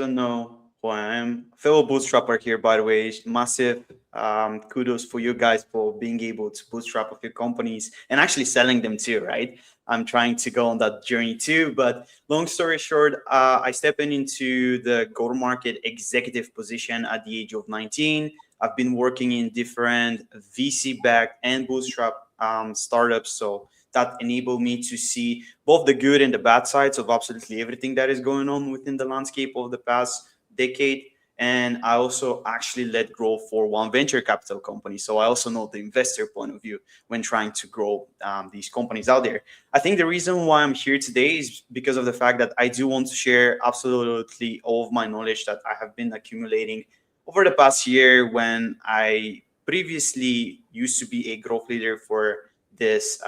Don't know who I am. Fellow bootstrapper here, by the way. Massive kudos for you guys for being able to bootstrap a few companies and actually selling them too, right? I'm trying to go on that journey too. But long story short, I stepped into the go-to-market executive position at the age of 19. I've been working in different VC-backed and bootstrap startups. So that enabled me to see both the good and the bad sides of absolutely everything that is going on within the landscape of the past decade. And I also actually led growth for one venture capital company. So I also know the investor point of view when trying to grow these companies out there. I think the reason why I'm here today is because of the fact that I do want to share absolutely all of my knowledge that I have been accumulating over the past year when I previously used to be a growth leader for this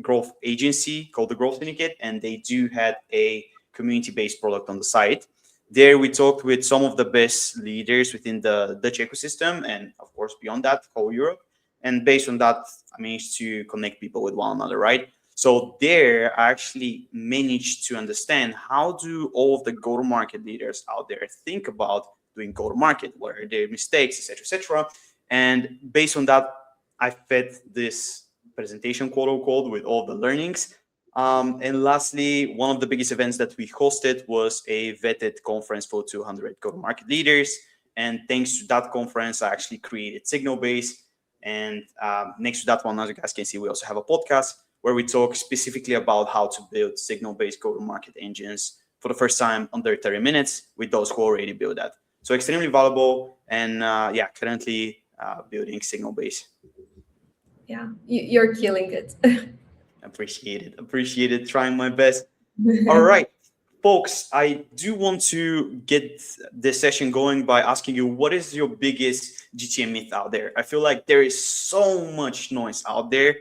growth agency called the Growth Syndicate, and they do have a community-based product on the site. There we talked with some of the best leaders within the Dutch ecosystem and of course beyond that, whole Europe. And based on that, I managed to connect people with one another, right? So there I actually managed to understand how do all of the go-to-market leaders out there think about doing go-to-market, what are their mistakes, etc., etc. And based on that, I fed this presentation, quote unquote, with all the learnings. And lastly, one of the biggest events that we hosted was a vetted conference for 200 go-to-market leaders. And thanks to that conference, I actually created Signalbase. And next to that one, as you guys can see, we also have a podcast where we talk specifically about how to build Signal-based go-to-market engines for the first time under 30 minutes with those who already built that. So extremely valuable. And yeah, currently building Signalbase. Yeah, you're killing it. Appreciate it. Trying my best. All right, folks, I do want to get this session going by asking you, what is your biggest GTM myth out there? I feel like there is so much noise out there,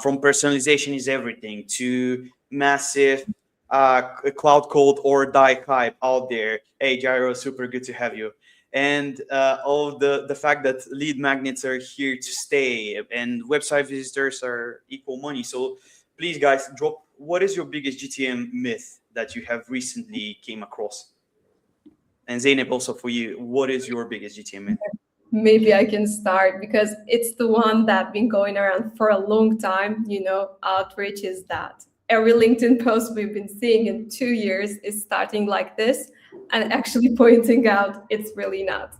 from personalization is everything to massive cloud code or die hype out there. Hey, Jairo, super good to have you. And all the fact that lead magnets are here to stay and website visitors are equal money. So please, guys, drop what is your biggest GTM myth that you have recently came across? And Zeynep, also for you, what is your biggest GTM myth? Maybe I can start because it's the one that's been going around for a long time. Outreach is that every LinkedIn post we've been seeing in 2 years is starting like this and actually pointing out it's really not.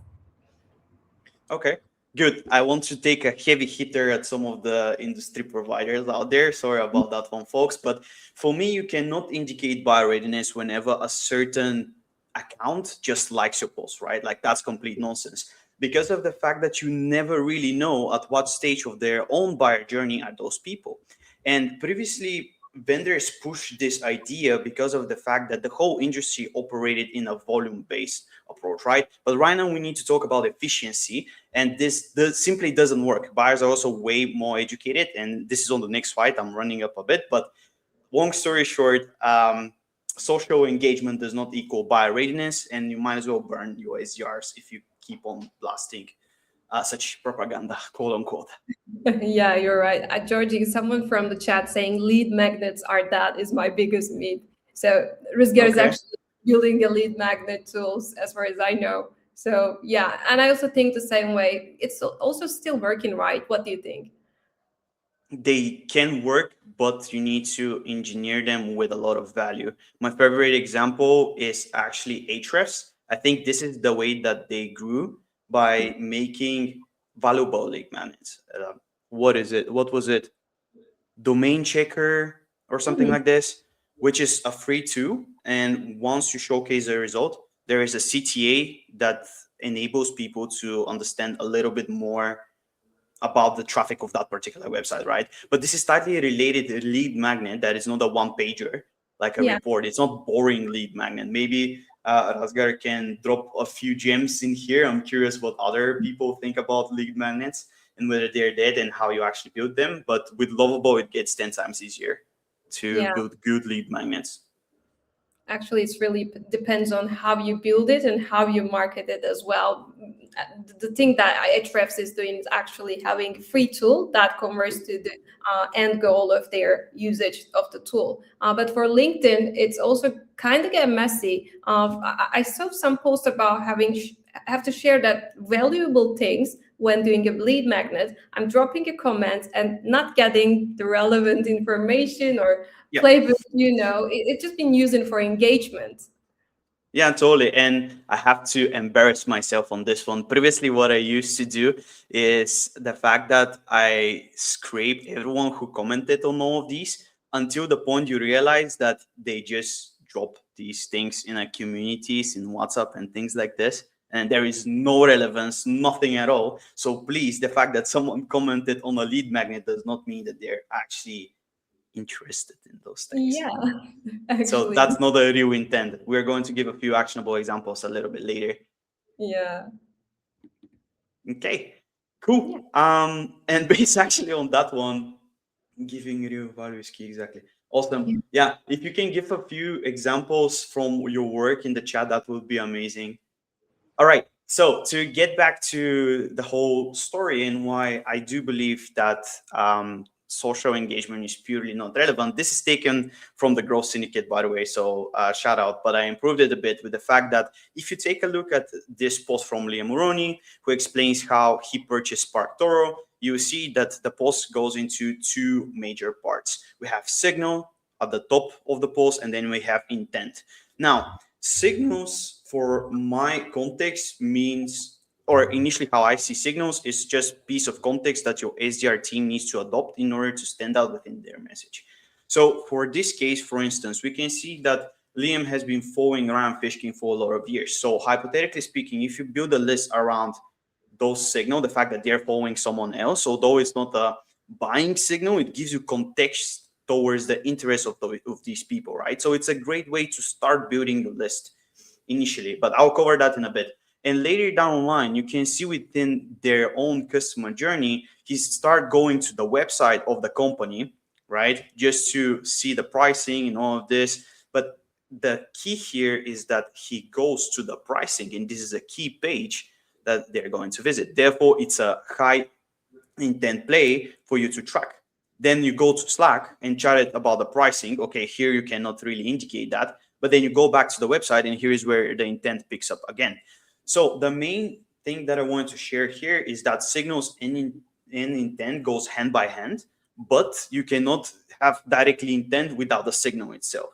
Okay, good. I want to take a heavy hitter at some of the industry providers out there. Sorry about that one, folks. But for me, you cannot indicate buyer readiness whenever a certain account just likes your post, right? Like that's complete nonsense because of the fact that you never really know at what stage of their own buyer journey are those people. And previously, vendors pushed this idea because of the fact that the whole industry operated in a volume-based approach, right? But right now we need to talk about efficiency, and this simply doesn't work. Buyers are also way more educated, and this is on the next slide. I'm running up a bit, but long story short, social engagement does not equal buyer readiness, and you might as well burn your SDRs if you keep on blasting such propaganda, quote unquote. Yeah, you're right. Georgie, someone from the chat saying lead magnets are that is my biggest myth. So Rizger is actually building a lead magnet tools as far as I know. So yeah, and I also think the same way. It's also still working, right? What do you think? They can work, but you need to engineer them with a lot of value. My favorite example is actually Ahrefs. I think this is the way that they grew by making valuable lead magnets. What is it? What was it? Domain checker or something like this, which is a free tool. And once you showcase the result, there is a CTA that enables people to understand a little bit more about the traffic of that particular website, right? But this is tightly related to lead magnet that is not a one pager, like a report. It's not boring lead magnet. Maybe Razgar can drop a few gems in here. I'm curious what other people think about lead magnets and whether they're dead and how you actually build them. But with Lovable, it gets 10 times easier to build good lead magnets. Actually, it's really depends on how you build it and how you market it as well. the thing that Ahrefs is doing is actually having a free tool that converts to the end goal of their usage of the tool. But for LinkedIn, it's also kind of get messy. I saw some posts about have to share that valuable things when doing a lead magnet. I'm dropping a comment and not getting the relevant information or playbook. It's just been using for engagement. Yeah, totally. And I have to embarrass myself on this one. Previously, what I used to do is the fact that I scraped everyone who commented on all of these until the point you realize that they just drop these things in a communities in WhatsApp and things like this. And there is no relevance, nothing at all. So please, the fact that someone commented on a lead magnet does not mean that they're actually interested in those things. Yeah, actually. So that's not a real intent. We're going to give a few actionable examples a little bit later. Yeah. Okay, cool. And based actually on that one, giving real value is key, exactly. Awesome. Yeah, if you can give a few examples from your work in the chat, that would be amazing. All right. So to get back to the whole story and why I do believe that social engagement is purely not relevant, this is taken from the Growth Syndicate, by the way. So shout out, but I improved it a bit with the fact that if you take a look at this post from Liam Moroney, who explains how he purchased Spark Toro, you see that the post goes into two major parts. We have signal at the top of the post, and then we have intent. Now, signals, for my context, means, or initially how I see signals, is just piece of context that your SDR team needs to adopt in order to stand out within their message. So for this case, for instance, we can see that Liam has been following around Fishkin for a lot of years. So hypothetically speaking, if you build a list around those signal, the fact that they're following someone else, although it's not a buying signal, it gives you context towards the interest of these people, right? So it's a great way to start building the list initially, but I'll cover that in a bit. And later down the line, you can see within their own customer journey, he start going to the website of the company, right? Just to see the pricing and all of this. But the key here is that he goes to the pricing, and this is a key page that they're going to visit. Therefore, it's a high intent play for you to track. Then you go to Slack and chat about the pricing. Okay, here you cannot really indicate that, but then you go back to the website, and here is where the intent picks up again. So the main thing that I wanted to share here is that signals and intent goes hand by hand, but you cannot have directly intent without the signal itself.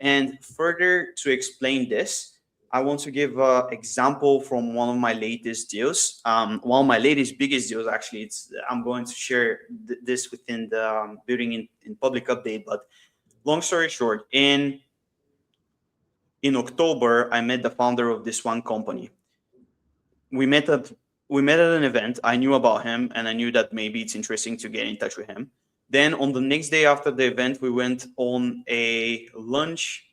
And further to explain this, I want to give an example from one of my latest deals. One of my latest biggest deals, actually. I'm going to share this within the building in public update. But long story short, in October, I met the founder of this one company. We met at an event. I knew about him, and I knew that maybe it's interesting to get in touch with him. Then on the next day after the event, we went on a lunch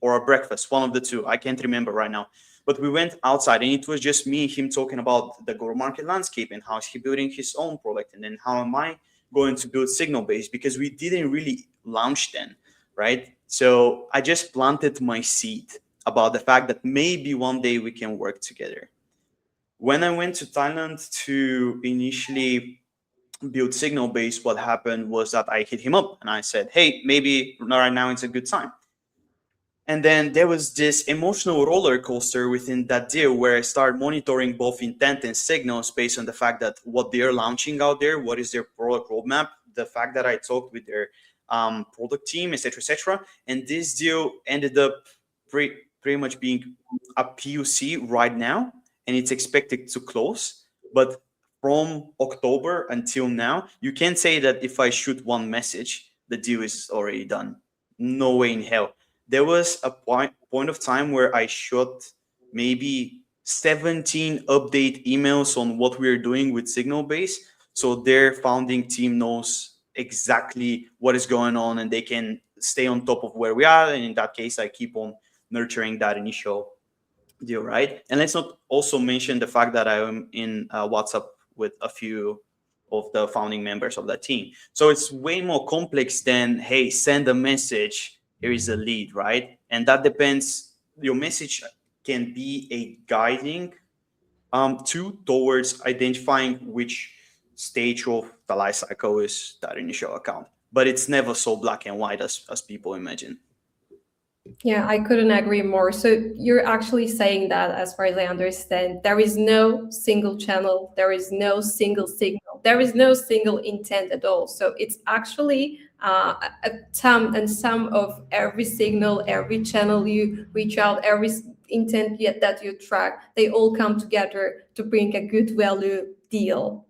or a breakfast, one of the two. I can't remember right now. But we went outside, and it was just me, him talking about the go-to-market landscape and how is he building his own product, and then how am I going to build Signalbase, because we didn't really launch then, right? So I just planted my seed about the fact that maybe one day we can work together. When I went to Thailand to initially build Signalbase, what happened was that I hit him up and I said, hey, maybe right now it's a good time. And then there was this emotional roller coaster within that deal where I started monitoring both intent and signals based on the fact that what they're launching out there, what is their product roadmap, the fact that I talked with their product team, etc., etc. And this deal ended up pretty much being a POC right now, and it's expected to close. But from October until now, you can't say that if I shoot one message, the deal is already done. No way in hell. There was a point of time where I shot maybe 17 update emails on what we're doing with Signalbase. So their founding team knows exactly what is going on, and they can stay on top of where we are. And in that case, I keep on nurturing that initial deal, right? And let's not also mention the fact that I am in WhatsApp with a few of the founding members of that team. So it's way more complex than, hey, send a message, here is a lead, right? And that depends. Your message can be a guiding Two, towards identifying which stage of the life cycle is that initial account. But it's never so black and white as people imagine. Yeah, I couldn't agree more. So you're actually saying that, as far as I understand, there is no single channel, there is no single signal, there is no single intent at all. So it's actually a sum of every signal, every channel you reach out, every intent yet that you track. They all come together to bring a good value deal.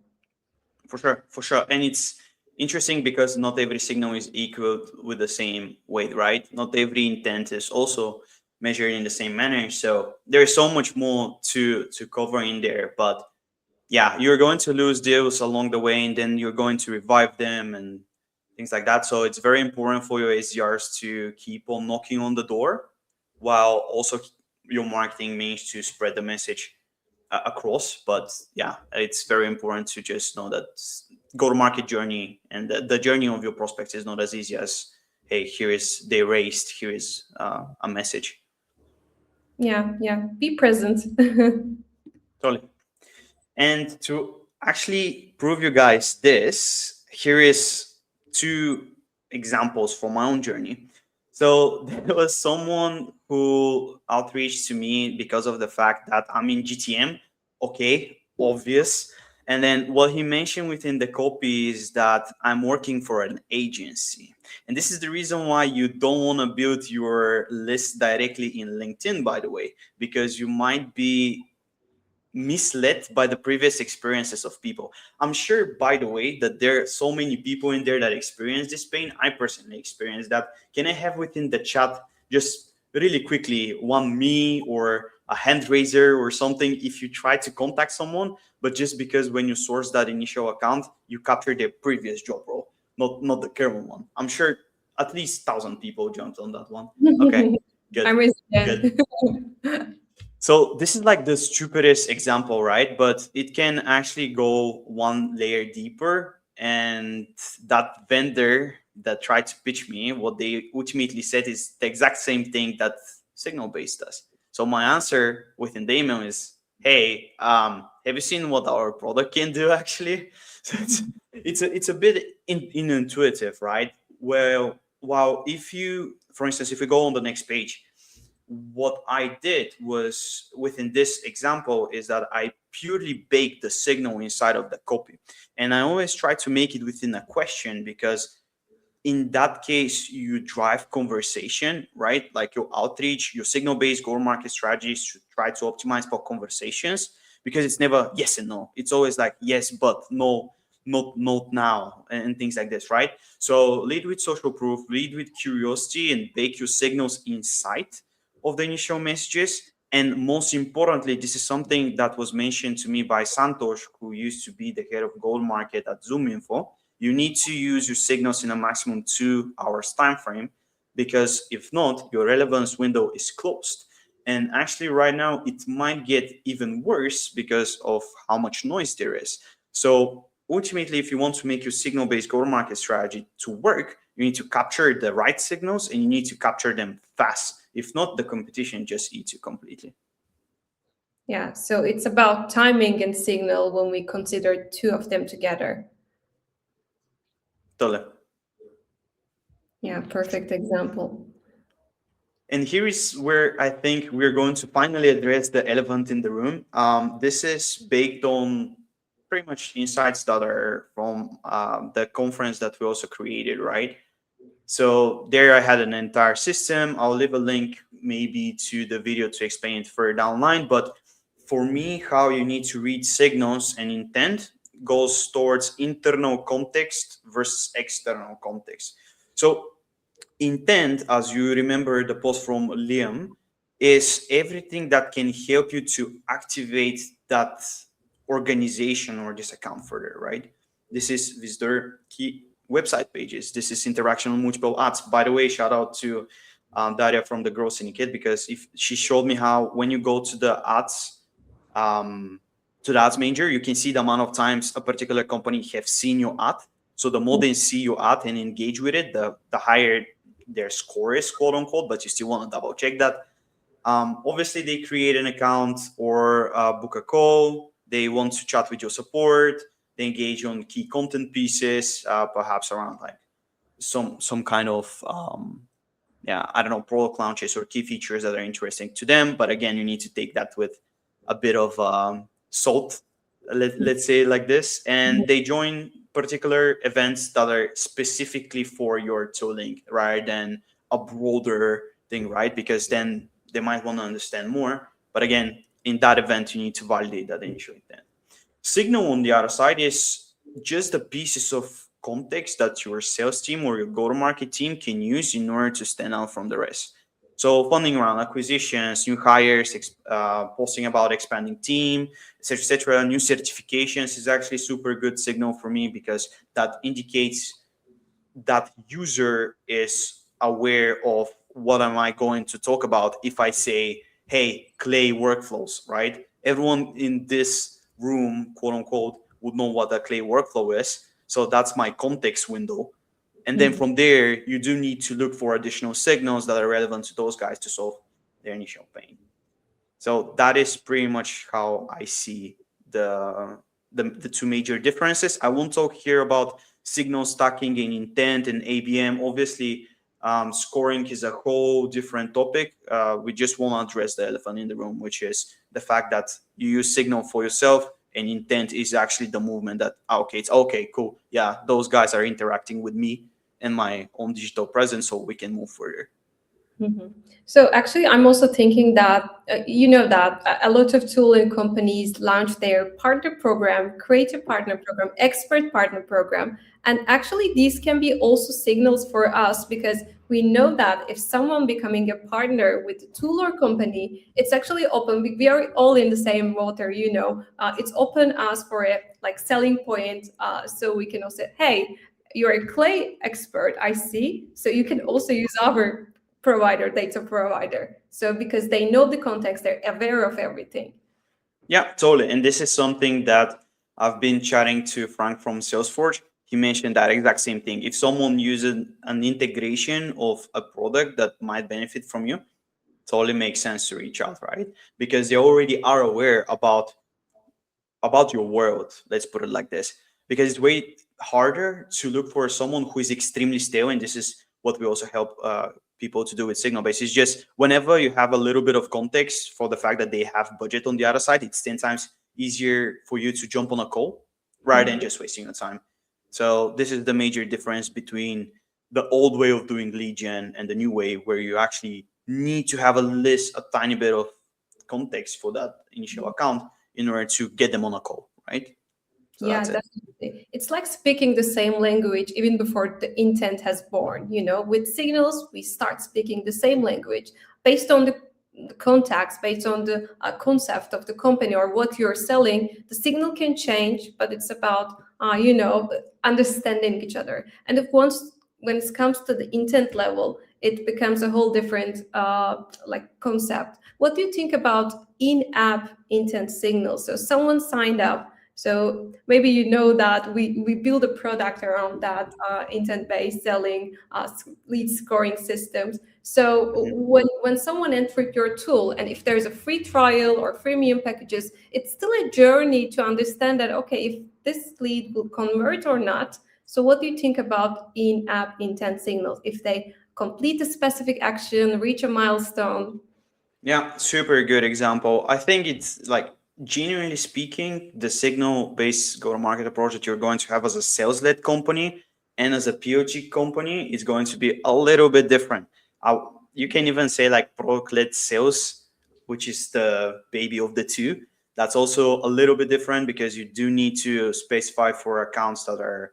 For sure. And it's interesting because not every signal is equal with the same weight, right? Not every intent is also measured in the same manner. So there's so much more to cover in there. But yeah, you're going to lose deals along the way, and then you're going to revive them and things like that. So it's very important for your ACRs to keep on knocking on the door, while also your marketing means to spread the message across. But yeah, it's very important to just know that go-to-market journey and the journey of your prospects is not as easy as, hey, here is they raised, here is a message. Yeah, be present. Totally. And to actually prove you guys this, here is two examples from my own journey. So there was someone who outreached to me because of the fact that I'm in GTM. Okay, obvious. And then what he mentioned within the copy is that I'm working for an agency. And this is the reason why you don't want to build your list directly in LinkedIn, by the way, because you might be misled by the previous experiences of people. I'm sure, by the way, that there are so many people in there that experience this pain. I personally experienced that. Can I have within the chat just really quickly one me or a hand raiser or something if you try to contact someone, but just because when you source that initial account, you capture their previous job role, not the current one. I'm sure at least 1,000 people jumped on that one. Okay, good. I'm raising Good. So this is like the stupidest example, right? But it can actually go one layer deeper. And that vendor that tried to pitch me, what they ultimately said is the exact same thing that Signalbase does. So my answer within the email is, hey, have you seen what our product can do actually? So it's a bit intuitive, right? Well, while if you, for instance, if we go on the next page, what I did was within this example is that I purely baked the signal inside of the copy. And I always try to make it within a question, because in that case, you drive conversation, right? Like your outreach, your signal-based go-to-market strategies should try to optimize for conversations, because it's never yes and no. It's always like yes, but no, not now, and things like this, right? So lead with social proof, lead with curiosity, and bake your signals inside of the initial messages. And most importantly, this is something that was mentioned to me by Santosh, who used to be the head of gold market at ZoomInfo. You need to use your signals in a maximum 2 hours time frame, because if not, your relevance window is closed. And actually right now it might get even worse because of how much noise there is. So ultimately, if you want to make your signal-based go-to-market strategy to work, you need to capture the right signals, and you need to capture them fast. If not, the competition just eats you completely. Yeah, so it's about timing and signal when we consider two of them together. Totally. Yeah, perfect example. And here is where I think we're going to finally address the elephant in the room. This is based on pretty much insights that are from the conference that we also created, right? So there I had an entire system. I'll leave a link maybe to the video to explain it further down the line. But for me, how you need to read signals and intent goes towards internal context versus external context. So intent, as you remember the post from Liam, is everything that can help you to activate that organization or this account further, right? This is visitor key website pages. This is interaction on multiple ads. By the way, shout out to Daria from the Growth Syndicate, because if she showed me how when you go to the ads, to the ads manager, you can see the amount of times a particular company have seen your ad. So the more they see your ad and engage with it, the higher their score is, quote unquote, but you still want to double check that. Obviously, they create an account or book a call. They want to chat with your support. They engage on key content pieces, perhaps around like some kind of yeah, I don't know, product launches or key features that are interesting to them. But again, you need to take that with a bit of salt, let's say like this. And they join particular events that are specifically for your tooling rather than a broader thing, right? Because then they might want to understand more. But again, in that event, you need to validate that initial intent. Signal on the other side is just the pieces of context that your sales team or your go-to-market team can use in order to stand out from the rest. So funding around acquisitions, new hires, posting about expanding team, etc., new certifications is actually super good signal for me because that indicates that user is aware of what am I going to talk about if I say, hey, Clay workflows, right? Everyone in this room, quote unquote, would know what a Clay workflow is. So that's my context window. And then from there, you do need to look for additional signals that are relevant to those guys to solve their initial pain. So that is pretty much how I see the two major differences. I won't talk here about signal stacking and intent and ABM. Obviously, scoring is a whole different topic. We just want to address the elephant in the room, which is the fact that you use signal for yourself and intent is actually the movement that, okay, it's okay, cool. Yeah, those guys are interacting with me and my own digital presence, so we can move further. So actually, I'm also thinking that that a lot of tooling companies launch their partner program, creative partner program, expert partner program, and actually these can be also signals for us because we know that if someone becoming a partner with a tool or company, it's actually open. We are all in the same water, it's open us for a like selling point, so we can also hey. You're a Clay expert, I see. So you can also use our provider, data provider. So because they know the context, they're aware of everything. Yeah, totally. And this is something that I've been chatting to Frank from Salesforce. He mentioned that exact same thing. If someone uses an integration of a product that might benefit from you, totally makes sense to reach out, right? Because they already are aware about your world. Let's put it like this. Because it's way harder to look for someone who is extremely stale, and this is what we also help people to do with Signalbase. It's just whenever you have a little bit of context for the fact that they have budget on the other side, it's 10 times easier for you to jump on a call rather than just wasting your time. So this is the major difference between the old way of doing lead gen and the new way, where you actually need to have a tiny bit of context for that initial account in order to get them on a call, right? So Yeah, that's it. definitely. It's like speaking the same language even before the intent has born. With signals, we start speaking the same language based on the contacts, based on the concept of the company or what you're selling. The signal can change, but it's about, understanding each other. And when it comes to the intent level, it becomes a whole different concept. What do you think about in-app intent signals? So someone signed up. So maybe that we build a product around that intent-based selling lead scoring systems. So when someone entered your tool, and if there's a free trial or freemium packages, it's still a journey to understand that, okay, if this lead will convert or not. So what do you think about in-app intent signals? If they complete a specific action, reach a milestone? Yeah, super good example. I think it's like, genuinely speaking, the signal-based go-to-market approach that you're going to have as a sales-led company and as a POG company is going to be a little bit different. You can even say like product-led sales, which is the baby of the two. That's also a little bit different because you do need to specify for accounts that are,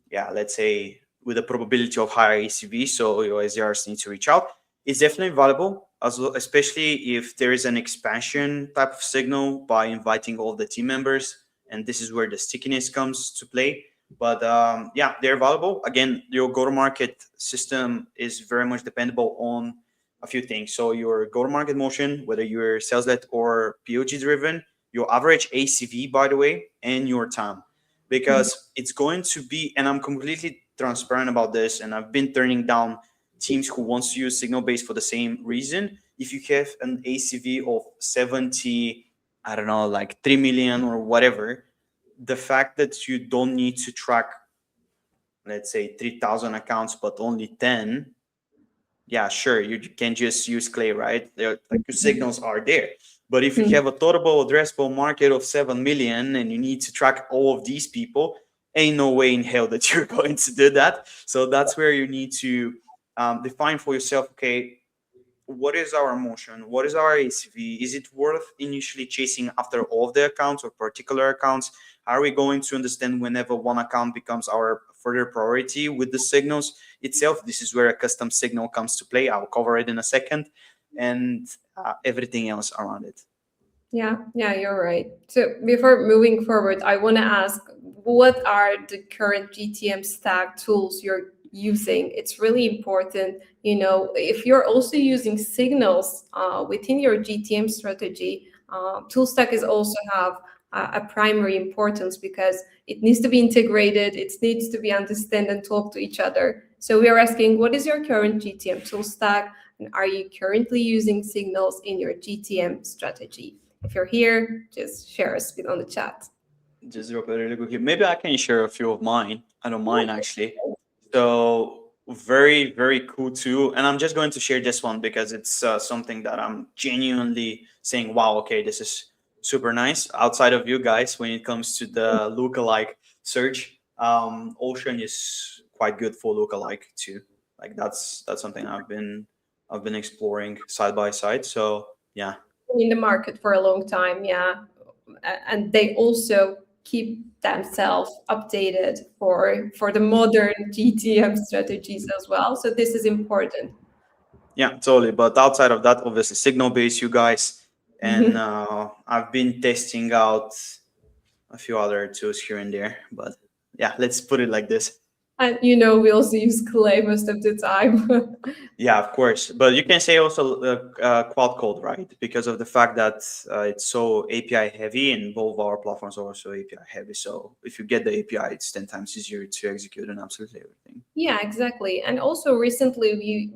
yeah, let's say with a probability of higher ACV. So your SDRs need to reach out. It's definitely valuable, as well, especially if there is an expansion type of signal by inviting all the team members. And this is where the stickiness comes to play. But yeah, they're valuable. Again, your go-to-market system is very much dependable on a few things. So your go-to-market motion, whether you're sales-led or POG-driven, your average ACV, by the way, and your time, because it's going to be, and I'm completely transparent about this, and I've been turning down teams who wants to use Signalbase for the same reason, if you have an ACV of 70, I don't know, like 3 million or whatever, the fact that you don't need to track, let's say 3,000 accounts, but only 10, yeah, sure, you can just use Clay, right? Like your signals are there. But if you Mhm. have a total addressable market of 7 million and you need to track all of these people, ain't no way in hell that you're going to do that. So that's where you need to define for yourself, okay, what is our motion? What is our ACV? Is it worth initially chasing after all of the accounts or particular accounts? Are we going to understand whenever one account becomes our further priority with the signals itself? This is where a custom signal comes to play. I'll cover it in a second, and everything else around it. Yeah, you're right. So before moving forward, I want to ask, what are the current GTM stack tools you're using? It's really important, if you're also using signals within your GTM strategy, tool stack is also have a primary importance because it needs to be integrated, it needs to be understand and talk to each other. So we are asking, what is your current GTM tool stack? And are you currently using signals in your GTM strategy? If you're here, just share us on the chat. Just drop it really quickly. Maybe I can share a few of mine. I don't mind actually. So very, very cool too. And I'm just going to share this one because it's something that I'm genuinely saying, wow, okay, this is super nice. Outside of you guys, when it comes to the lookalike search, Ocean is quite good for lookalike too. Like that's something I've been exploring side by side. So yeah. In the market for a long time, yeah. And they also keep themselves updated for the modern GTM strategies as well. So this is important. Yeah, totally. But outside of that, obviously, Signalbase, you guys, and Mhm. I've been testing out a few other tools here and there. But yeah, let's put it like this. And we also use Clay most of the time. Yeah, of course. But you can say also quad code, right? Because of the fact that it's so API heavy, and both our platforms are also API heavy. So if you get the API, it's 10 times easier to execute on absolutely everything. Yeah, exactly. And also recently we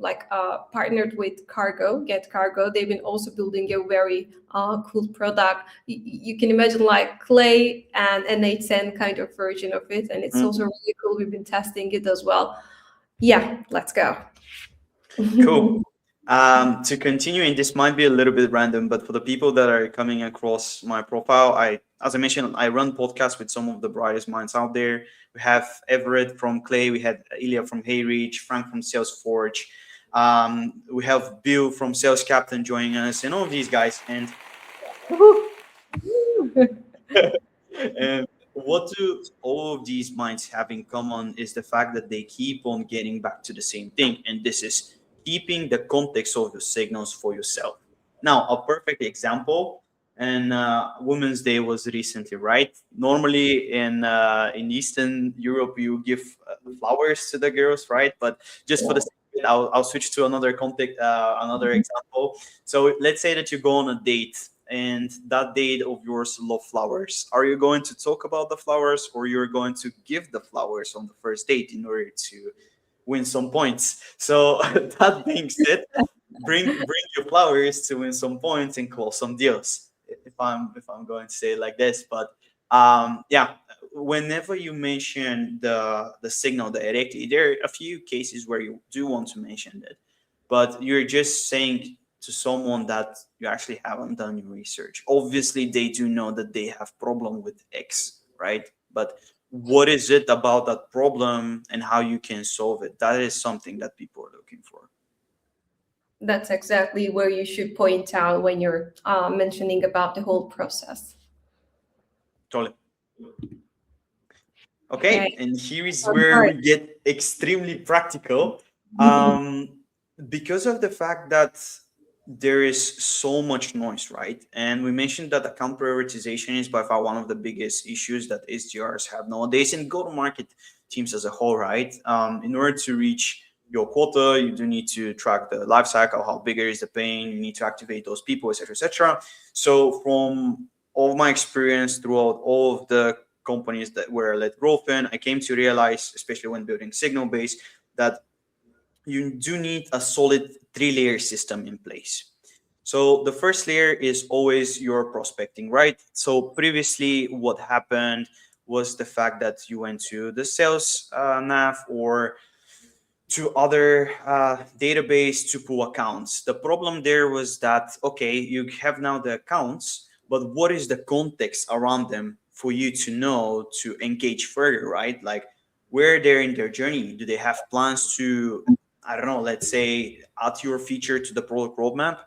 partnered with Cargo, Get Cargo. They've been also building a very cool product. You can imagine like Clay and an 810 kind of version of it. And it's also Mhm. really cool. We've been testing it as well. Yeah, let's go. Cool. To continue, and this might be a little bit random, but for the people that are coming across my profile, as I mentioned, I run podcasts with some of the brightest minds out there. We have Everett from Clay, we had Ilya from Hayreach, Frank from Salesforge, we have Bill from Sales Captain joining us, and all of these guys. And and what do all of these minds have in common is the fact that they keep on getting back to the same thing, and this is keeping the context of your signals for yourself. Now, a perfect example, and Women's Day was recently, right? Normally in Eastern Europe, you give flowers to the girls, right? But just for the sake of it, I'll switch to another context, another example. So let's say that you go on a date and that date of yours love flowers. Are you going to talk about the flowers, or you're going to give the flowers on the first date in order to win some points? So that being said, bring your flowers to win some points and close some deals. If I'm going to say it like this, but yeah, whenever you mention the signal directly, there are a few cases where you do want to mention it, but you're just saying to someone that you actually haven't done your research. Obviously, they do know that they have problem with X, right? But what is it about that problem and how you can solve it? That is something that people are looking for. That's exactly where you should point out when you're mentioning about the whole process. Totally. Okay. Okay, and here is All where right. we get extremely practical. Um, because of the fact that there is so much noise, right? And we mentioned that account prioritization is by far one of the biggest issues that SDRs have nowadays, and go-to-market teams as a whole, right? In order to reach your quota, you do need to track the life cycle, how bigger is the pain, you need to activate those people, etc., etc. So from all my experience throughout all of the companies that were led growth in, I came to realize, especially when building Signalbase, that you do need a solid three-layer system in place. So the first layer is always your prospecting, right? So previously, what happened was the fact that you went to the sales nav or to other database to pull accounts. The problem there was that, okay, you have now the accounts, but what is the context around them for you to know to engage further, right? Like where they're in their journey. Do they have plans to, I don't know, let's say add your feature to the product roadmap?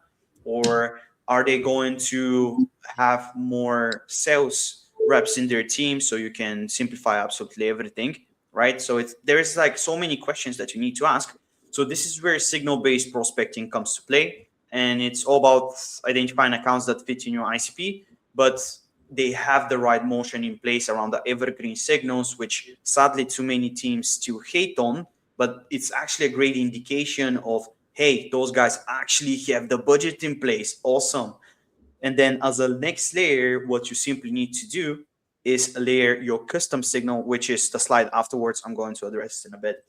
Or are they going to have more sales reps in their team so you can simplify absolutely everything? Right? So there's like so many questions that you need to ask. So this is where signal-based prospecting comes to play, and it's all about identifying accounts that fit in your ICP, but they have the right motion in place around the evergreen signals, which sadly too many teams still hate on, but it's actually a great indication of, hey, those guys actually have the budget in place. Awesome. And then as a next layer, what you simply need to do is layer your custom signal, which is the slide afterwards. I'm going to address in a bit.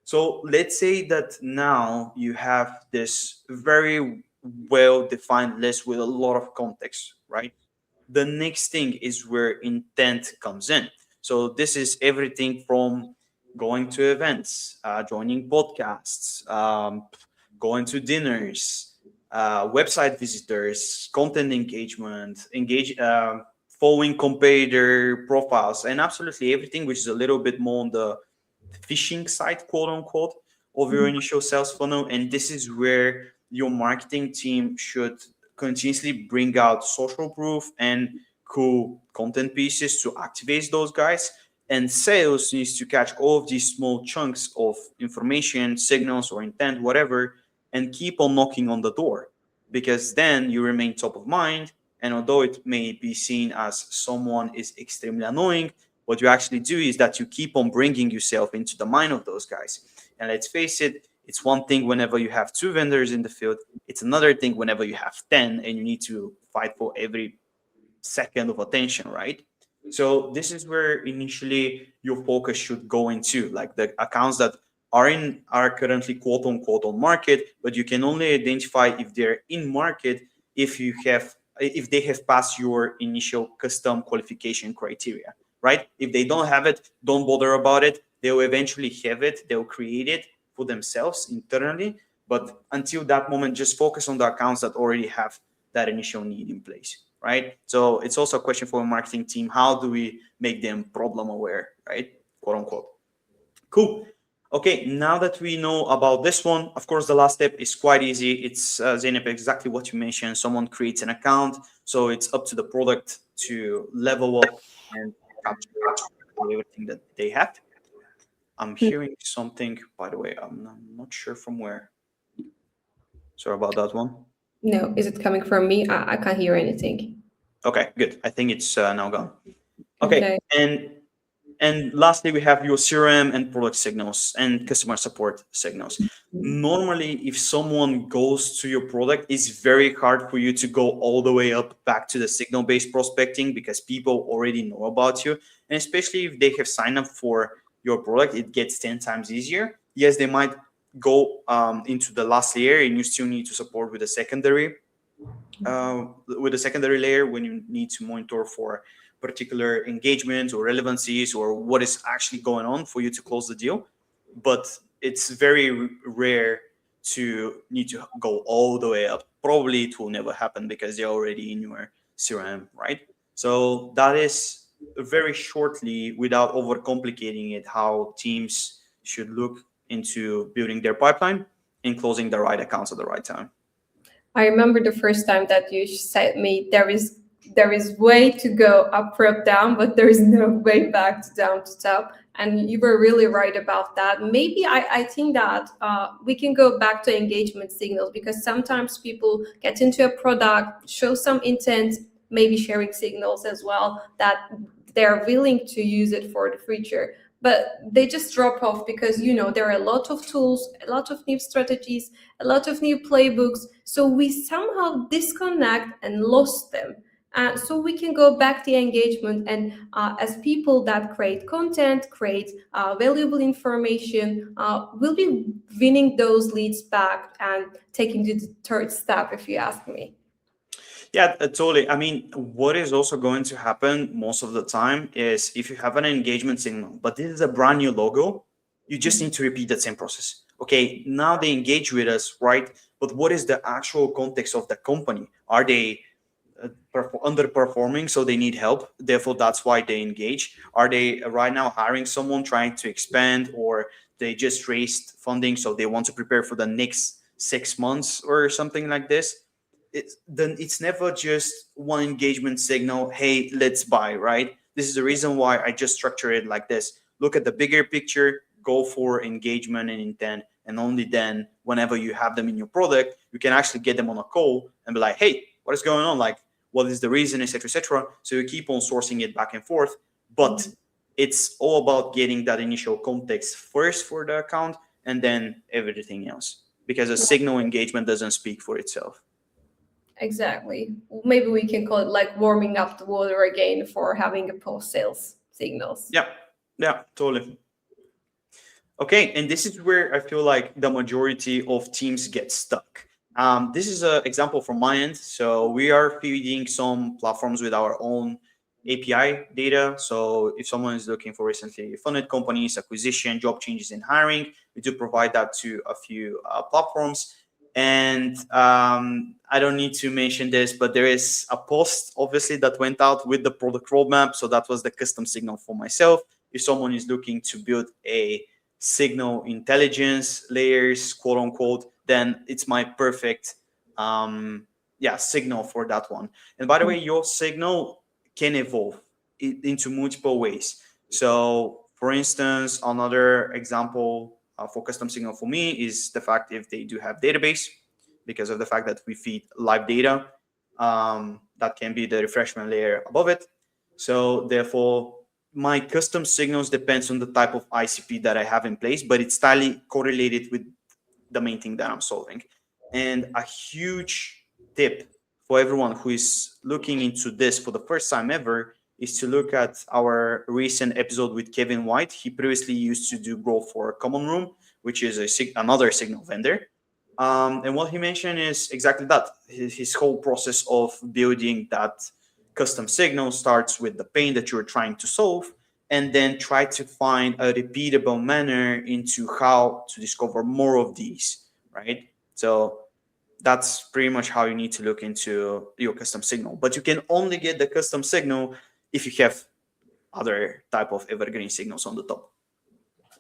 So let's say that now you have this very well-defined list with a lot of context, right? The next thing is where intent comes in. So this is everything from going to events, joining podcasts, going to dinners, website visitors, content engagement, following competitor profiles, and absolutely everything which is a little bit more on the phishing side, quote unquote, of your initial sales funnel. And this is where your marketing team should continuously bring out social proof and cool content pieces to activate those guys. And sales needs to catch all of these small chunks of information, signals, or intent, whatever, and keep on knocking on the door, because then you remain top of mind. And although it may be seen as someone is extremely annoying, what you actually do is that you keep on bringing yourself into the mind of those guys. And let's face it, it's one thing whenever you have 2 vendors in the field. It's another thing whenever you have 10 and you need to fight for every second of attention, right? So this is where initially your focus should go into, like the accounts that are currently quote unquote on market, but you can only identify if they're in market if they have passed your initial custom qualification criteria, right? If they don't have it, don't bother about it. They'll eventually have it. They'll create it for themselves internally. But until that moment, just focus on the accounts that already have that initial need in place, right? So it's also a question for a marketing team. How do we make them problem aware, right? Quote unquote. Cool. Okay, now that we know about this one, of course, the last step is quite easy. It's Zeynep, exactly what you mentioned. Someone creates an account, so it's up to the product to level up and capture everything that they have. I'm hearing something, by the way. I'm not sure from where. Sorry about that one. No, is it coming from me? I can't hear anything. Okay, good. I think it's now gone. Okay. Okay, and lastly, we have your CRM and product signals and customer support signals. Normally, if someone goes to your product, it's very hard for you to go all the way up back to the signal-based prospecting because people already know about you. And especially if they have signed up for your product, it gets 10 times easier. Yes, they might go into the last layer and you still need to support with a secondary layer when you need to monitor for particular engagements or relevancies or what is actually going on for you to close the deal. But it's very rare to need to go all the way up. Probably it will never happen because they're already in your CRM, right? So that is very shortly, without overcomplicating it, how teams should look into building their pipeline and closing the right accounts at the right time. I remember the first time that you said me there is way to go up, up, down, but there is no way back to down to top. And you were really right about that. Maybe I think that we can go back to engagement signals because sometimes people get into a product, show some intent, maybe sharing signals as well that they're willing to use it for the future. But they just drop off because, you know, there are a lot of tools, a lot of new strategies, a lot of new playbooks. So we somehow disconnect and lost them. So we can go back the engagement, and as people that create content, create valuable information, we'll be winning those leads back and taking to the third step, if you ask me. Yeah, totally. I mean, what is also going to happen most of the time is if you have an engagement signal, but this is a brand new logo, you just need to repeat that same process. Okay, now they engage with us, right? But what is the actual context of the company? Are they underperforming, so they need help? Therefore, that's why they engage. Are they right now hiring someone trying to expand, or they just raised funding, so they want to prepare for the next 6 months or something like this? It's never just one engagement signal. Hey, let's buy, right? This is the reason why I just structure it like this. Look at the bigger picture, go for engagement and intent, and only then, whenever you have them in your product, you can actually get them on a call and be like, hey, what is going on? Like, what is the reason, etc., etc. So you keep on sourcing it back and forth. But it's all about getting that initial context first for the account, and then everything else, because a signal engagement doesn't speak for itself. Exactly. Maybe we can call it like warming up the water again for having a post-sales signals. Yeah, totally. Okay, and this is where I feel like the majority of teams get stuck. This is an example from my end. So we are feeding some platforms with our own API data. So if someone is looking for recently funded companies, acquisition, job changes in hiring, we do provide that to a few platforms. And I don't need to mention this, but there is a post obviously that went out with the product roadmap. So that was the custom signal for myself. If someone is looking to build a signal intelligence layers, quote unquote, then it's my perfect signal for that one. And by the way, your signal can evolve into multiple ways. So for instance, another example for custom signal for me is the fact if they do have database, because of the fact that we feed live data, that can be the refreshment layer above it. So therefore, my custom signals depends on the type of ICP that I have in place, but it's tightly correlated with the main thing that I'm solving. And a huge tip for everyone who is looking into this for the first time ever is to look at our recent episode with Kevin White. He previously used to do growth for Common Room, which is another signal vendor. And what he mentioned is exactly that. His whole process of building that custom signal starts with the pain that you're trying to solve, and then try to find a repeatable manner into how to discover more of these, right? So that's pretty much how you need to look into your custom signal. But you can only get the custom signal if you have other type of evergreen signals on the top.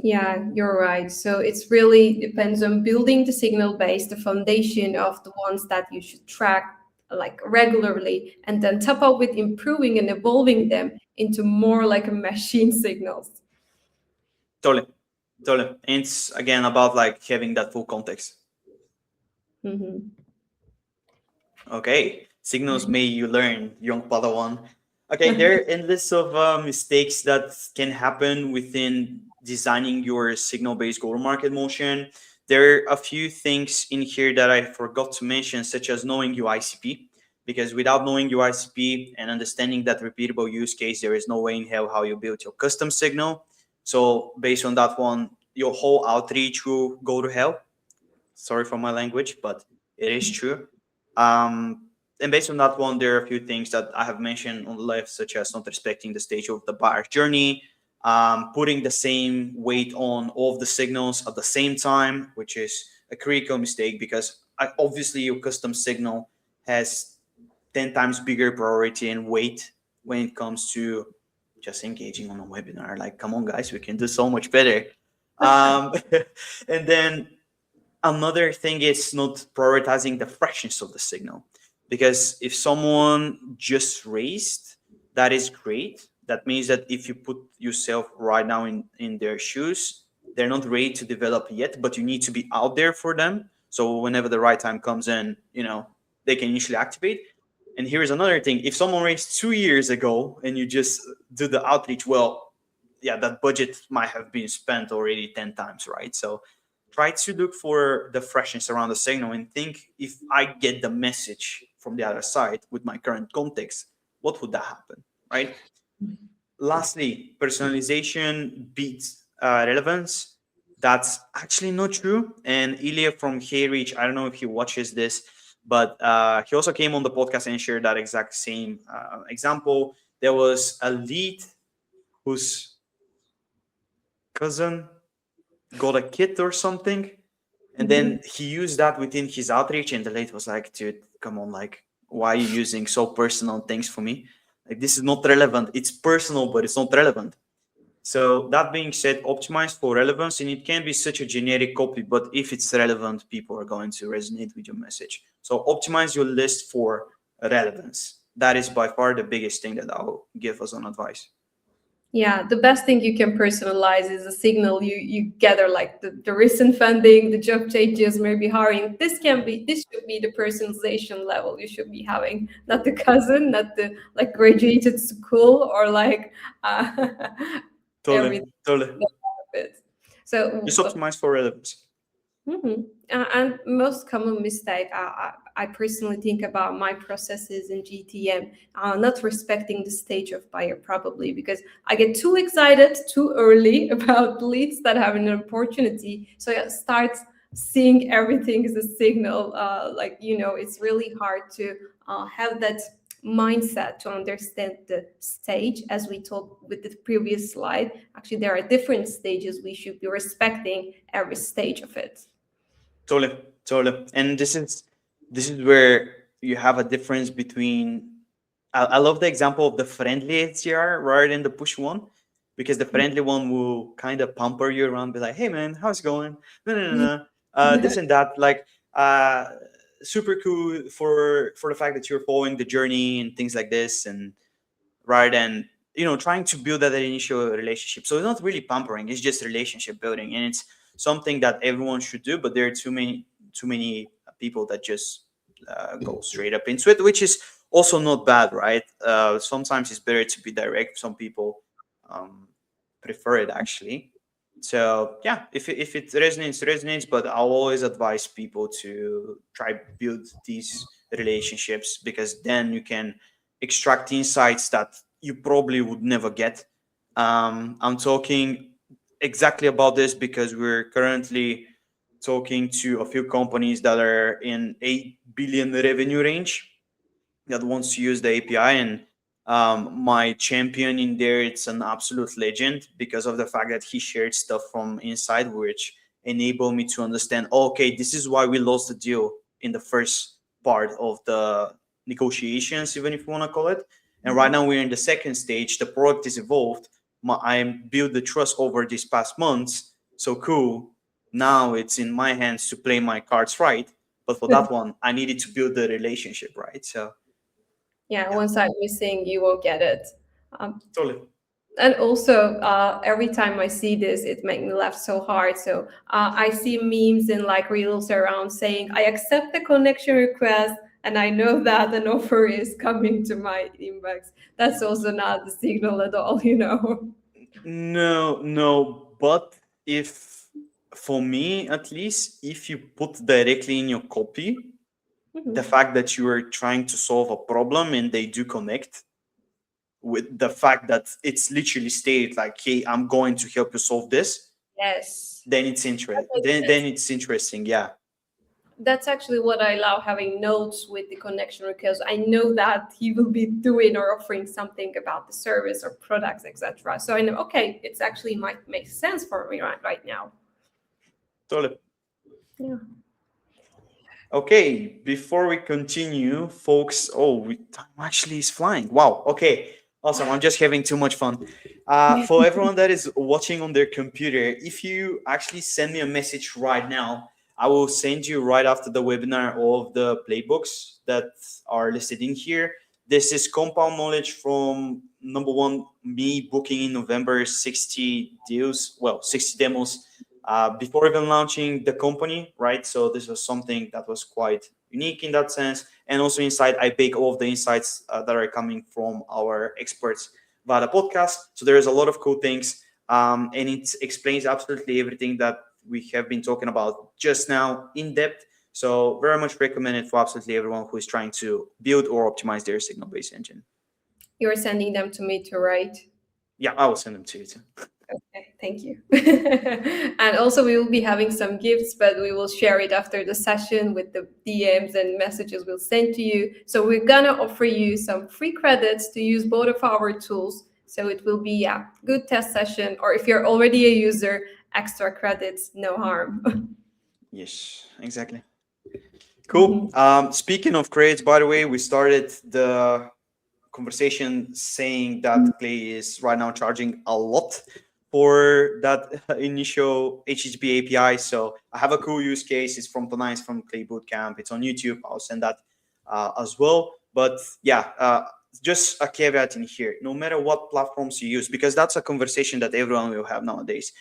Yeah, you're right. So it's really depends on building the signal base, the foundation of the ones that you should track like regularly, and then top up with improving and evolving them into more like a machine signals. Totally. Totally. And it's again about like having that full context. Mhm. Okay. Signals may you learn, young Padawan. Okay, there are endless of mistakes that can happen within designing your signal-based go-to-market motion. There are a few things in here that I forgot to mention, such as knowing your ICP, because without knowing your ICP and understanding that repeatable use case, there is no way in hell how you build your custom signal. So based on that one, your whole outreach will go to hell. Sorry for my language, but it is true. And based on that one, there are a few things that I have mentioned on the left, such as not respecting the stage of the buyer journey, putting the same weight on all of the signals at the same time, which is a critical mistake because obviously your custom signal has 10 times bigger priority and weight when it comes to just engaging on a webinar. Like, come on, guys, we can do so much better. And then another thing is not prioritizing the freshness of the signal, because if someone just raised, that is great. That means that if you put yourself right now in their shoes, they're not ready to develop yet, but you need to be out there for them, so whenever the right time comes in, they can initially activate. And here's another thing: if someone raised 2 years ago and you just do the outreach, well, yeah, that budget might have been spent already 10 times, right? So try to look for the freshness around the signal and think, if I get the message from the other side with my current context, what would that happen, right? Lastly, personalization beats relevance. That's actually not true. And Ilya from CompanyEnrich, I don't know if he watches this, but he also came on the podcast and shared that exact same example. There was a lead whose cousin got a kid or something, and then he used that within his outreach, and the lead was like, dude, come on, like, why are you using so personal things for me? Like, this is not relevant. It's personal, but it's not relevant. So that being said, optimize for relevance, and it can be such a generic copy, but if it's relevant, people are going to resonate with your message. So optimize your list for relevance. That is by far the biggest thing that I'll give as an advice. Yeah, the best thing you can personalize is a signal you gather, like the recent funding, the job changes, maybe hiring. This should be the personalization level you should be having, not the cousin, not the like graduated school or like Totally, everything totally. of it. So Just optimize for relevance. And most common mistake I personally think about my processes in GTM, not respecting the stage of buyer probably because I get too excited too early about leads that have an opportunity. So I start seeing everything as a signal. It's really hard to have that mindset to understand the stage. As we talked with the previous slide, actually there are different stages. We should be respecting every stage of it. Totally, totally. And this is where you have a difference between. I love the example of the friendly HCR rather than the push one, because the friendly one will kind of pamper you around, be like, "Hey man, how's it going? No, no, no, no. This and that." Like, super cool for the fact that you're following the journey and things like this, and rather than trying to build that initial relationship. So it's not really pampering, it's just relationship building, and it's something that everyone should do, but there are too many people that just go straight up into it, which is also not bad, right? Sometimes it's better to be direct. Some people um, prefer it actually. So yeah, if it resonates, but I'll always advise people to try build these relationships, because then you can extract insights that you probably would never get. I'm talking exactly about this because we're currently talking to a few companies that are in 8 billion revenue range that wants to use the API. And my champion in there, it's an absolute legend because of the fact that he shared stuff from inside, which enabled me to understand, okay, this is why we lost the deal in the first part of the negotiations, even if you want to call it. And right now we're in the second stage. The product is evolved. I built the trust over these past months. So cool. Now it's in my hands to play my cards right. But for that one, I needed to build the relationship, right? So Yeah, yeah, one side missing, you won't get it. Um, totally. and also, every time I see this, it makes me laugh so hard. So I see memes and like reels around saying, "I accept the connection request, and I know that an offer is coming to my inbox." That's also not the signal at all. No, no. But if, for me at least, if you put directly in your copy the Mhm. fact that you are trying to solve a problem and they do connect with the fact that it's literally stated like, "Hey, I'm going to help you solve this," Yes, then it's that interesting. makes Then sense. it's interesting. Yeah, That's actually what I love having notes with the connection because I know that he will be doing or offering something about the service or products, etc. So I know, okay, it's actually might make sense for me right now. totally. Yeah. Okay, before we continue, folks. Oh, time actually is flying. Wow. Okay, awesome. I'm just having too much fun. For everyone that is watching on their computer, if you actually send me a message right now, I will send you right after the webinar all of the playbooks that are listed in here. This is compound knowledge from number one, me booking in November 60 deals, well, 60 demos before even launching the company, right? So this was something that was quite unique in that sense. And also inside, I bake all of the insights that are coming from our experts via the podcast. So there's a lot of cool things, and it explains absolutely everything that we have been talking about just now in depth. So very much recommended for absolutely everyone who is trying to build or optimize their Signalbase engine. You're sending them to me too, right? Yeah, I will send them to you too. Okay, thank you. And also, we will be having some gifts, but we will share it after the session with the DMs and messages we'll send to you. So we're gonna offer you some free credits to use both of our tools. So it will be a good test session, or if you're already a user, extra credits, no harm. Yes, exactly. Cool. Speaking of credits, by the way, we started the conversation saying that Clay is right now charging a lot for that initial HTTP API. So I have a cool use case. It's from tonight. It's from Clay Bootcamp. It's on YouTube. I'll send that as well. But yeah, just a caveat in here. No matter what platforms you use, because that's a conversation that everyone will have nowadays.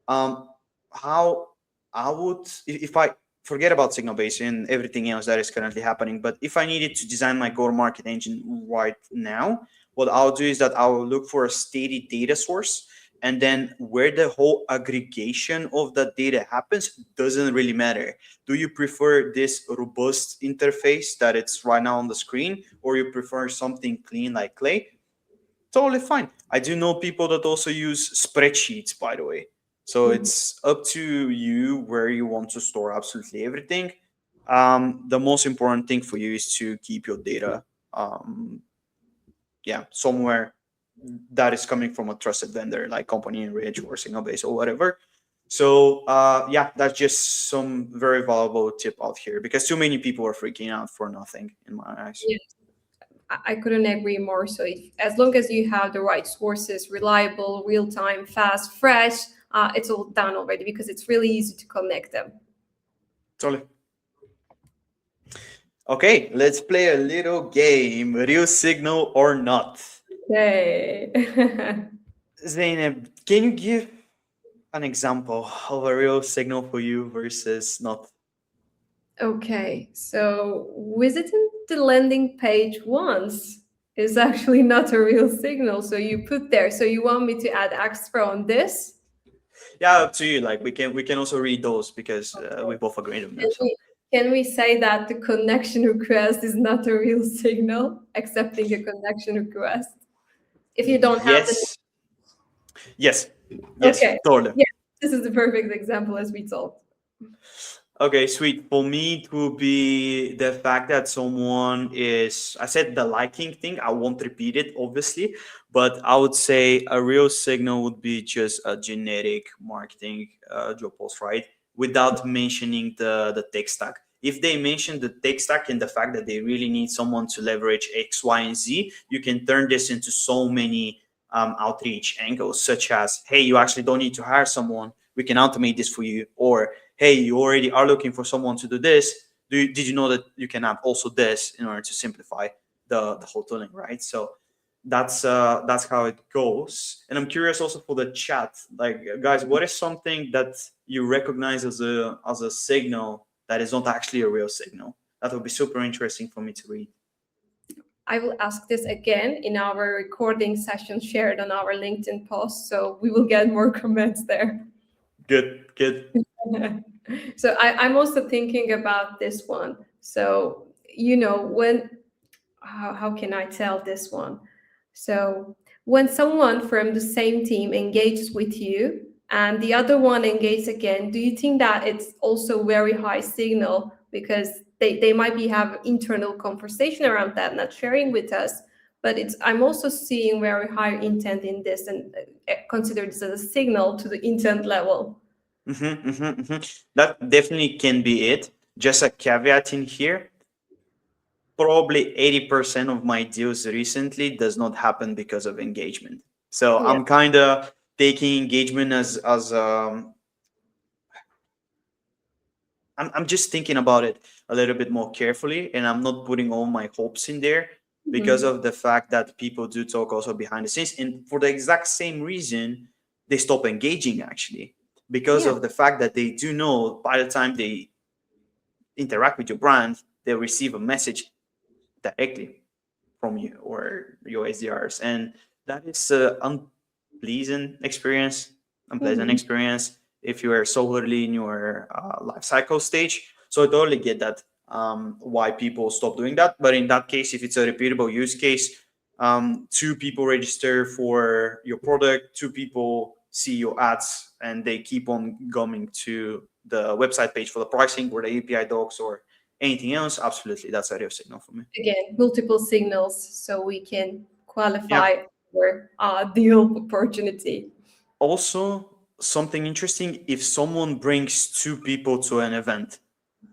How I would, if I forget about Signalbase and everything else that is currently happening, but if I needed to design my go-to-market engine right now, what I'll do is that I'll look for a steady data source, and then where the whole aggregation of that data happens doesn't really matter. Do you prefer this robust interface that it's right now on the screen, or you prefer something clean like Clay? Totally fine. I do know people that also use spreadsheets, by the way. So it's up to you where you want to store absolutely everything. The most important thing for you is to keep your data, somewhere that is coming from a trusted vendor like CompanyEnrich or Signalbase or whatever. So that's just some very valuable tip out here, because too many people are freaking out for nothing in my eyes. Yeah. I couldn't agree more. So as long as you have the right sources, reliable, real-time, fast, fresh, it's all done already, because it's really easy to connect them. Totally. Okay, let's play a little game, real signal or not. Yay. Zainab, can you give an example of a real signal for you versus not? Okay, so visiting the landing page once is actually not a real signal. So you put there, so you want me to add extra on this? Yeah, up to you. Like we can also read those, because we both agreed on them. Can So we, can we say that the connection request is not a real signal, accepting a connection request? If you don't have the yes, yes, yes, okay, totally. yeah, this is the perfect example as we told. Okay, sweet. For me, it will be the fact that someone is, I said the liking thing, I won't repeat it, obviously, but I would say a real signal would be just a generic marketing job post, right? Without mentioning the tech stack. If they mention the tech stack and the fact that they really need someone to leverage X, Y, and Z, you can turn this into so many outreach angles, such as, hey, you actually don't need to hire someone. We can automate this for you. Or, hey, you already are looking for someone to do this. Did you know that you can add also this in order to simplify the whole tooling, right? So that's how it goes. And I'm curious also for the chat, like, guys, what is something that you recognize as a signal that is not actually a real signal? That would be super interesting for me to read. I will ask this again in our recording session shared on our LinkedIn post, so we will get more comments there. Good. So I'm also thinking about this one. So, when, how can I tell this one? So when someone from the same team engages with you and the other one engages again, do you think that it's also very high signal, because they might be have internal conversation around that, not sharing with us, but I'm also seeing very high intent in this, and consider this as a signal to the intent level. That definitely can be it. Just a caveat in here. Probably 80% of my deals recently does not happen because of engagement. So Yeah. I'm kind of taking engagement as I'm just thinking about it a little bit more carefully, and I'm not putting all my hopes in there, because Mhm. of the fact that people do talk also behind the scenes, and for the exact same reason they stop engaging, actually, because Yeah. of the fact that they do know by the time they interact with your brand, they receive a message directly from you or your SDRs, and that is an unpleasant Mhm. experience if you are so early in your life cycle stage. So I totally get that, why people stop doing that. But in that case, if it's a repeatable use case, two people register for your product, two people see your ads, and they keep on going to the website page for the pricing or the API docs or anything else, absolutely, that's ideal signal for me. Again, multiple signals so we can Yeah. qualify for a deal opportunity. Also, something interesting, if someone brings two people to an event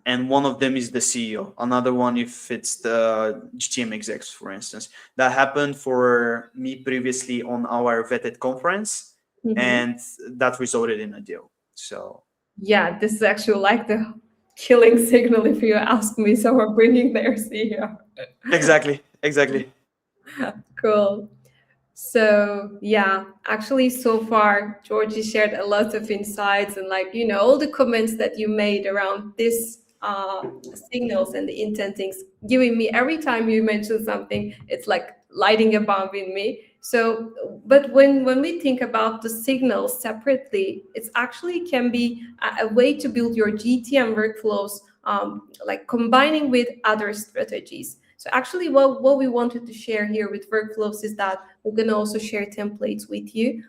and one of them is the CEO, another one if it's the GTM execs, for instance. That happened for me previously on our vetted conference, Mhm. and that resulted in a deal. So Yeah, this is actually like the killing signal if you ask me. Someone bringing their CEO. exactly. Cool. So yeah, actually so far Georgie shared a lot of insights and like, all the comments that you made around this signals and the intentings giving me every time you mention something, it's like lighting a bomb in me. So but when we think about the signals separately, it's actually can be a way to build your GTM workflows, like combining with other strategies. So actually what we wanted to share here with workflows is that we're going to also share templates with you,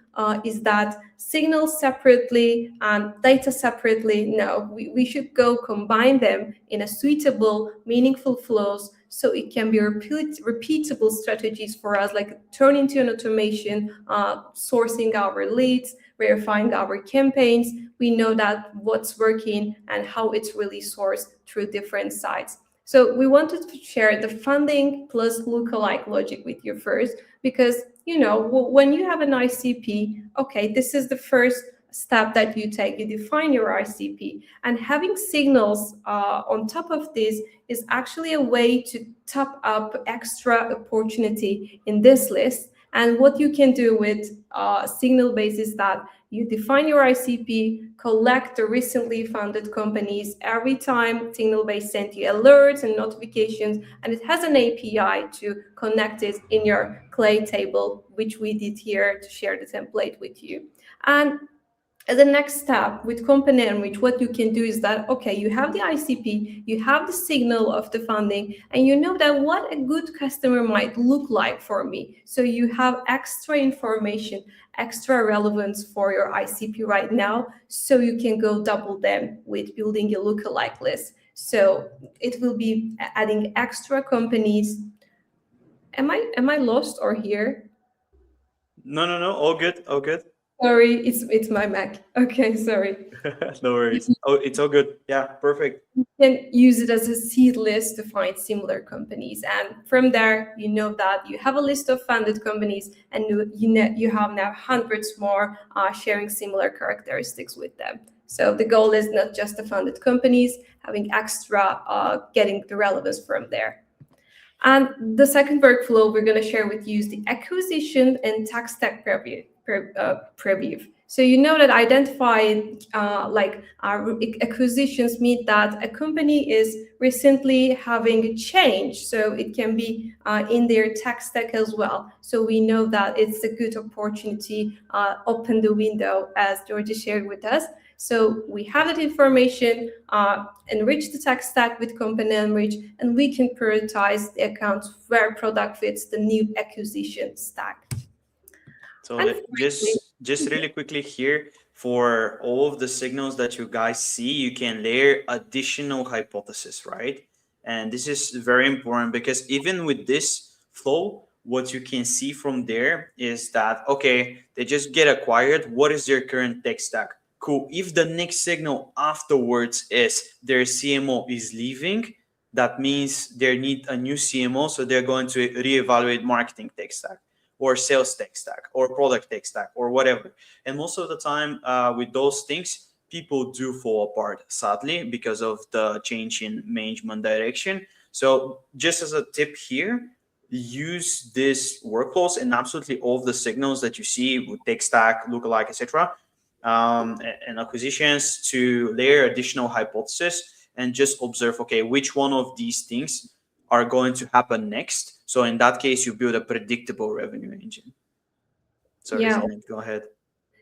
is that signals separately and data separately. No, we should go combine them in a suitable, meaningful flows so it can be repeatable strategies for us, like turn into an automation, sourcing our leads, verifying our campaigns. We know that what's working and how it's really sourced through different sites. So we wanted to share the funding plus lookalike logic with you first, because when you have an ICP, okay, this is the first step that you take. You define your ICP, and having signals on top of this is actually a way to top up extra opportunity in this list. And what you can do with Signalbase is that you define your ICP, collect the recently founded companies. Every time Signalbase sends you alerts and notifications, and it has an API to connect it in your Clay table, which we did here to share the template with you. And as a next step with CompanyEnrich, what you can do is that, okay, you have the ICP, you have the signal of the funding, and you know that what a good customer might look like for me. So you have extra information, extra relevance for your ICP right now, so you can go double them with building a lookalike list. So it will be adding extra companies. Am I lost or here? No, all good. Sorry, it's my Mac. Okay, sorry. No worries. Oh, it's all good. Yeah, perfect. You can use it as a seed list to find similar companies, and from there you know that you have a list of funded companies, and you have now hundreds more sharing similar characteristics with them. So the goal is not just the funded companies having extra, getting the relevance from there. And the second workflow we're going to share with you is the acquisition and tech stack preview. So you know that identifying acquisitions mean that a company is recently having a change. So it can be in their tech stack as well. So we know that it's a good opportunity, open the window, as Georgie shared with us. So we have that information, enrich the tech stack with CompanyEnrich, and we can prioritize the accounts where product fits the new acquisition stack. So And just really quickly here, for all of the signals that you guys see, you can layer additional hypothesis, right? And this is very important because even with this flow, what you can see from there is that, okay, they just get acquired. What is their current tech stack? Cool. If the next signal afterwards is their CMO is leaving, that means they need a new CMO. So they're going to reevaluate marketing tech stack or sales tech stack or product tech stack or whatever. And most of the time with those things, people do fall apart, sadly, because of the change in management direction. So just as a tip here, use this workflows and absolutely all of the signals that you see with tech stack, lookalike, etc., and acquisitions to layer additional hypothesis and just observe, okay, which one of these things are going to happen next. So in that case, you build a predictable revenue engine. Sorry, yeah, Zainab, go ahead.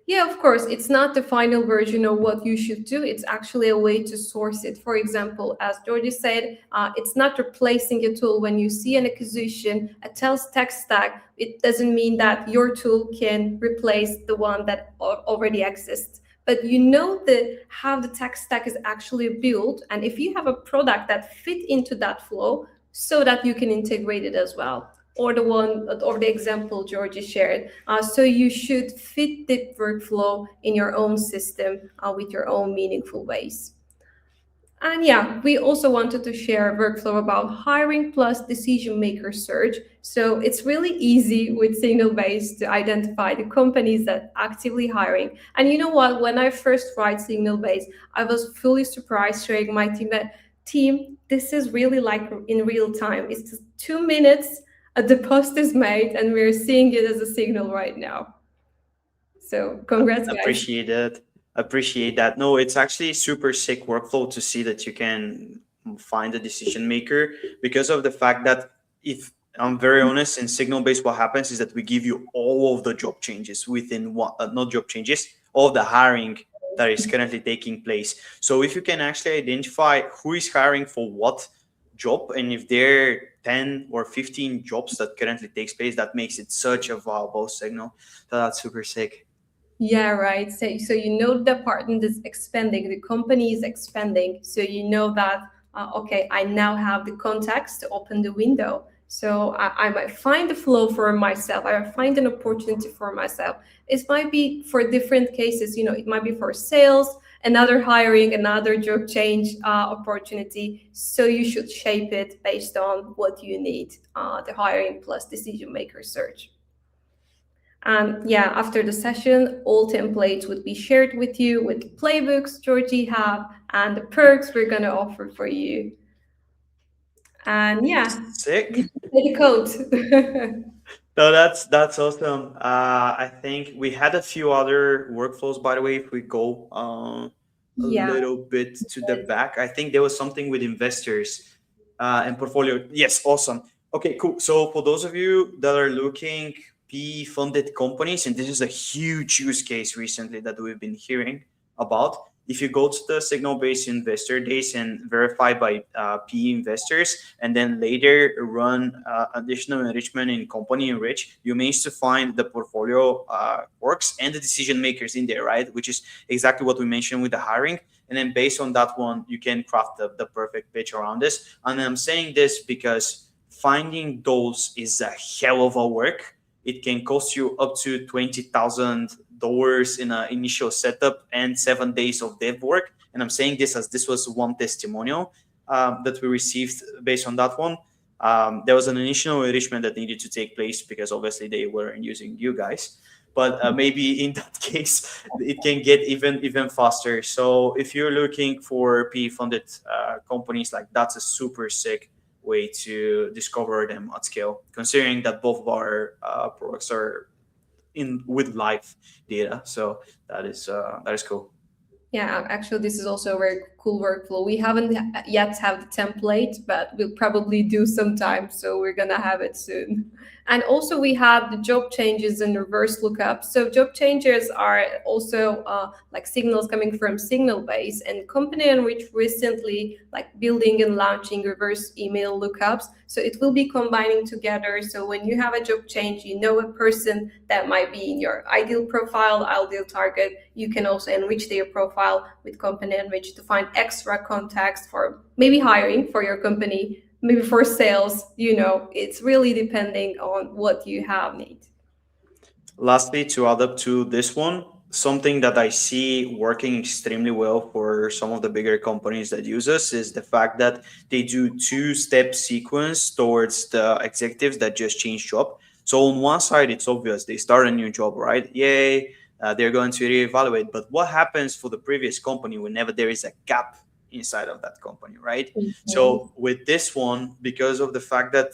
Yeah, of course, it's not the final version of what you should do. It's actually a way to source it. For example, as Georgie said, it's not replacing a tool. When you see an acquisition, a tells tech stack, it doesn't mean that your tool can replace the one that already exists. But you know how the tech stack is actually built, and if you have a product that fit into that flow, so that you can integrate it as well, or the one or the example Georgie shared. So you should fit the workflow in your own system with your own meaningful ways. And yeah, we also wanted to share a workflow about hiring plus decision maker search. So it's really easy with Signalbase to identify the companies that actively hiring. And you know what? When I first tried Signalbase, I was fully surprised showing my team that team, this is really like in real time. It's just 2 minutes, the post is made, and we're seeing it as a signal right now. So congrats, guys. Appreciate it. Appreciate that. No, it's actually super sick workflow to see that you can find a decision maker because of the fact that if I'm very honest, in Signalbase, what happens is that we give you all of the job changes within one, not job changes, all of the hiring that is currently taking place. So if you can actually identify who is hiring for what job, and if there are 10 or 15 jobs that currently takes place, that makes it such a valuable signal. So that's super sick. Yeah, right. So you know the department is expanding, the company is expanding. So you know that, okay, I now have the context to open the window. So I might find the flow for myself. I might find an opportunity for myself. It might be for different cases. It might be for sales, another hiring, another job change opportunity. So you should shape it based on what you need, the hiring plus decision maker search. And yeah, after the session, all templates would be shared with you with playbooks Georgie have and the perks we're going to offer for you. And yeah, you Sick. can say the code. No, that's awesome. I think we had a few other workflows, by the way. If we go a Yeah. little bit to the back, I think there was something with investors and portfolio. Yes, awesome. Okay, cool. So for those of you that are looking PE-funded companies, and this is a huge use case recently that we've been hearing about. If you go to the Signal-based investor days and verify by PE investors, and then later run additional enrichment in CompanyEnrich, you manage to find the portfolio works and the decision makers in there, right? Which is exactly what we mentioned with the hiring. And then based on that one, you can craft the perfect pitch around this. And I'm saying this because finding those is a hell of a work. It can cost you up to $20,000 in an initial setup and 7 days of dev work. And I'm saying this as this was one testimonial that we received based on that one. There was an initial enrichment that needed to take place because obviously they weren't using you guys. But maybe in that case, it can get even faster. So if you're looking for PE-funded companies, like that's a super sick way to discover them at scale, considering that both of our products are in with live data. So that is cool. Yeah, actually, this is also a very cool workflow. We haven't yet have the template, but we'll probably do sometime. So we're gonna have it soon. And also we have the job changes and reverse lookups. So job changes are also like signals coming from Signalbase, and CompanyEnrich recently like building and launching reverse email lookups. So it will be combining together. So when you have a job change, you know a person that might be in your ideal profile, ideal target. You can also enrich their profile with CompanyEnrich to find extra context for maybe hiring for your company, maybe for sales. It's really depending on what you have need. Lastly, to add up to this one, something that I see working extremely well for some of the bigger companies that use us is the fact that they do two-step sequence towards the executives that just change job. So on one side, it's obvious they start a new job, right? Yay, they're going to reevaluate. But what happens for the previous company whenever there is a gap inside of that company, right? So with this one, because of the fact that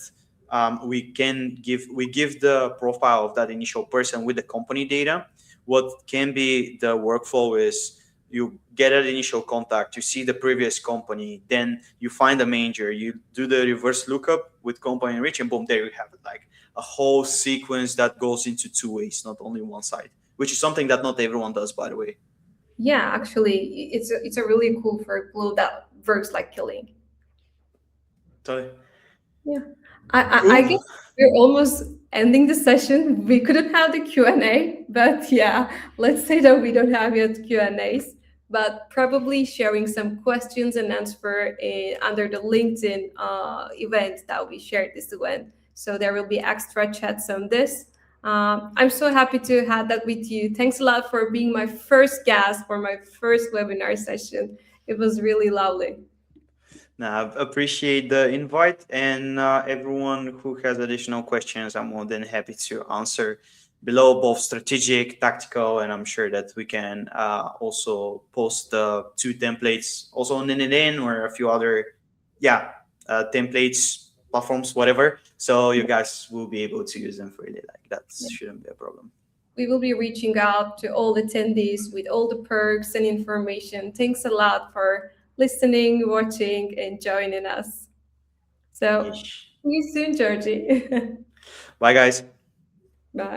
we give the profile of that initial person with the company data. What can be the workflow is you get an initial contact, you see the previous company, then you find a manager, you do the reverse lookup with CompanyEnrich, and boom, there you have it. Like a whole sequence that goes into two ways, not only one side, which is something that not everyone does, by the way. Yeah, actually, it's a really cool workflow that works like killing. So Yeah, I cool. guess we're almost ending the session. We couldn't have the Q&A, but yeah, let's say that we don't have yet Q&As, but probably sharing some questions and answer under the LinkedIn event that we shared this event. So there will be extra chats on this. I'm so happy to have that with you. Thanks a lot for being my first guest for my first webinar session. It was really lovely. Now, I appreciate the invite, and everyone who has additional questions, I'm more than happy to answer below, both strategic, tactical, and I'm sure that we can also post the two templates also on LinkedIn or a few other, yeah, templates, platforms, whatever. So you guys will be able to use them freely. Like that shouldn't be a problem. We will be reaching out to all attendees with all the perks and information. Thanks a lot for listening, watching, and joining us. So, Yeesh. see you soon, Georgie. Bye, guys.